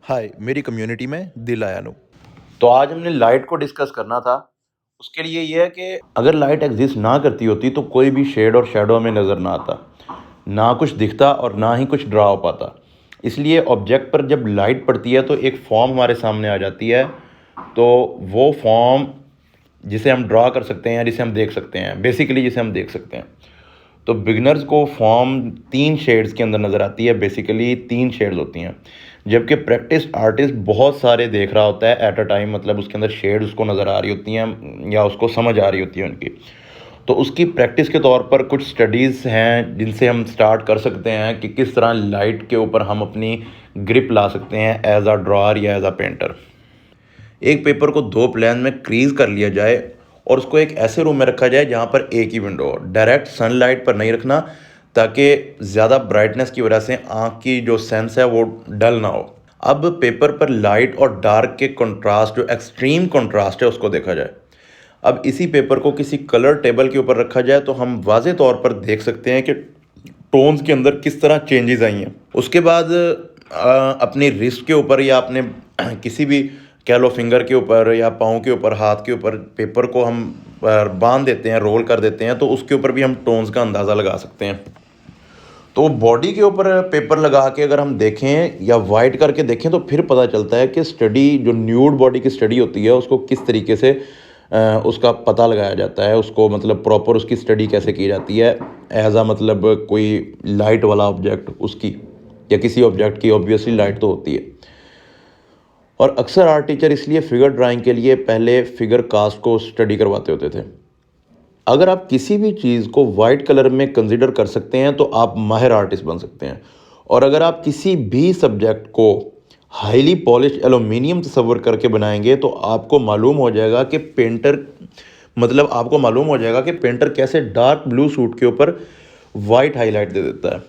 हाय, मेरी कम्युनिटी में दिल आया नो। तो आज हमने लाइट को डिस्कस करना था। उसके लिए ये है कि अगर लाइट एग्जिस्ट ना करती होती तो कोई भी शेड और शैडो हमें नज़र ना आता, ना कुछ दिखता और ना ही कुछ ड्रा हो पाता। इसलिए ऑब्जेक्ट पर जब लाइट पड़ती है तो एक फॉर्म हमारे सामने आ जाती है। तो वो फॉर्म जिसे हम ड्रा कर सकते हैं या जिसे हम देख सकते हैं, बेसिकली जिसे हम देख सकते हैं। तो बिगनर्स को फॉर्म 3 शेड्स के अंदर नज़र आती है। बेसिकली 3 शेड्स होती हैं, जबकि प्रैक्टिस आर्टिस्ट बहुत सारे देख रहा होता है एट अ टाइम। मतलब उसके अंदर शेड्स उसको नज़र आ रही होती हैं या उसको समझ आ रही होती है उनकी। तो उसकी प्रैक्टिस के तौर पर कुछ स्टडीज़ हैं जिनसे हम स्टार्ट कर सकते हैं कि किस तरह लाइट के ऊपर हम अपनी ग्रिप ला सकते हैं एज अ ड्रॉअर या एज अ पेंटर। एक पेपर को 2 प्लेन में क्रीज कर लिया जाए और उसको एक ऐसे रूम में रखा जाए जहाँ पर एक ही विंडो हो। डायरेक्ट सनलाइट पर नहीं रखना, ताकि ज़्यादा ब्राइटनेस की वजह से आँख की जो सेंस है वो डल ना हो। अब पेपर पर लाइट और डार्क के कंट्रास्ट, जो एक्सट्रीम कंट्रास्ट है, उसको देखा जाए। अब इसी पेपर को किसी कलर टेबल के ऊपर रखा जाए तो हम वाज़े तौर पर देख सकते हैं कि टोन्स के अंदर किस तरह चेंजेस आई हैं। उसके बाद अपनी रिस्ट के ऊपर या अपने किसी भी कह लो फिंगर के ऊपर या पाँव के ऊपर, हाथ के ऊपर पेपर को हम बांध देते हैं, रोल कर देते हैं, तो उसके ऊपर भी हम टोन्स का अंदाज़ा लगा सकते हैं। तो बॉडी के ऊपर पेपर लगा के अगर हम देखें या वाइट करके देखें तो फिर पता चलता है कि स्टडी, जो न्यूड बॉडी की स्टडी होती है, उसको किस तरीके से उसका पता लगाया जाता है। उसको मतलब प्रॉपर उसकी स्टडी कैसे की जाती है एज आ, मतलब कोई लाइट वाला ऑब्जेक्ट उसकी या किसी ऑब्जेक्ट की ऑब्वियसली लाइट तो होती है। और अक्सर आर्ट टीचर इसलिए फिगर ड्राइंग के लिए पहले फिगर कास्ट को स्टडी करवाते होते थे। अगर आप किसी भी चीज़ को वाइट कलर में कंसिडर कर सकते हैं तो आप माहिर आर्टिस्ट बन सकते हैं। और अगर आप किसी भी सब्जेक्ट को हाईली पॉलिश एल्यूमिनियम तस्वर करके बनाएंगे तो आपको मालूम हो जाएगा कि पेंटर कैसे डार्क ब्लू सूट के ऊपर वाइट हाईलाइट दे देता है।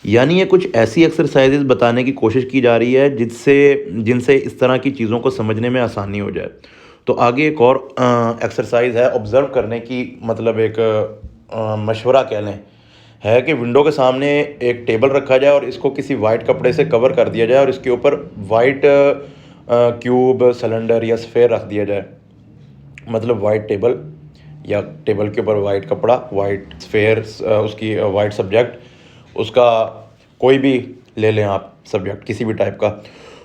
यानी ये कुछ ऐसी एक्सरसाइजेज बताने की कोशिश की जा रही है जिनसे इस तरह की चीज़ों को समझने में आसानी हो जाए। तो आगे एक और एक्सरसाइज है ऑब्ज़र्व करने की, मतलब एक मशवरा कह लें, है कि विंडो के सामने एक टेबल रखा जाए और इसको किसी वाइट कपड़े से कवर कर दिया जाए और इसके ऊपर वाइट क्यूब, सिलेंडर या स्फेयर रख दिया जाए। मतलब वाइट टेबल या टेबल के ऊपर वाइट कपड़ा, वाइट स्फेयर, उसकी वाइट सब्जेक्ट, उसका कोई भी ले लें आप सब्जेक्ट किसी भी टाइप का।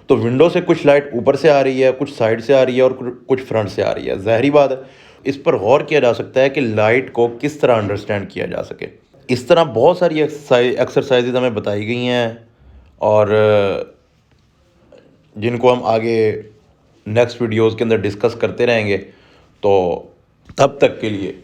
तो विंडो से कुछ लाइट ऊपर से आ रही है, कुछ साइड से आ रही है और कुछ फ्रंट से आ रही है। ज़ाहिरी बात है, इस पर गौर किया जा सकता है कि लाइट को किस तरह अंडरस्टैंड किया जा सके। इस तरह बहुत सारी एक्सरसाइजेज हमें बताई गई हैं और जिनको हम आगे नेक्स्ट वीडियोज़ के अंदर डिस्कस करते रहेंगे। तो तब तक के लिए